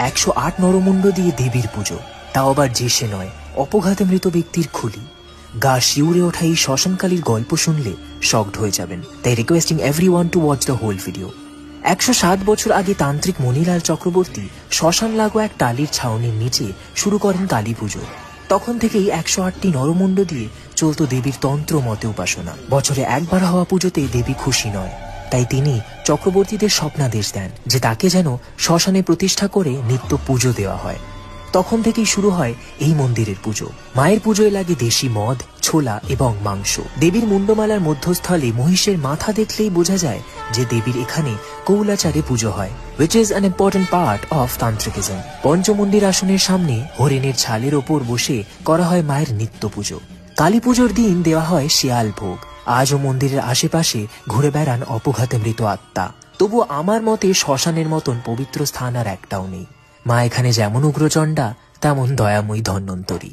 108 নরমুণ্ড দিয়ে দেবীর পুজো, তাও আবার যে সে নয়, অপঘাতে মৃত ব্যক্তির খুলি। গা শিউরে ওঠা এই শ্মশানকালীর গল্প শুনলে শকড হয়ে যাবেন, তাই requesting everyone to watch the whole video. 107 বছর আগে তান্ত্রিক মণিলাল চক্রবর্তী শ্মশান লাগোয়া এক টালির ছাউনির নিচে শুরু করেন কালী পুজো। তখন থেকেই 108টি নরমুণ্ড দিয়ে চলত দেবীর তন্ত্র মতে উপাসনা। বছরে একবার হওয়া পুজোতে দেবী খুশি নয়, তাই তিনি চক্রবর্তীদের স্বপ্নাদেশ দেন যে তাকে যেন শ্মশানে প্রতিষ্ঠা করে নিত্য পুজো দেওয়া হয়। তখন থেকেই শুরু হয় এই মন্দিরের পুজো। মায়ের পুজোয় লাগে দেশি মদ, ছোলা এবং মাংস। দেবীর মুন্ডমালার মধ্যস্থলে মহিষের মাথা দেখলেই বোঝা যায় যে দেবীর এখানে কৌলাচারে পুজো হয়, which is an important part of tantricism. পঞ্চমন্দির আসনের সামনে হরিণের ছালের ওপর বসে করা হয় মায়ের নিত্য পুজো। কালী পুজোর দিন দেওয়া হয় শিয়াল ভোগ। আজও মন্দিরের আশেপাশে ঘুরে বেড়ান অপঘাতে মৃত আত্মা। তবু আমার মতে শ্মশানের মতন পবিত্র স্থান আর একটাও নেই। মা এখানে যেমন উগ্রচণ্ডা, তেমন দয়াময়ী ধন্বন্তরী।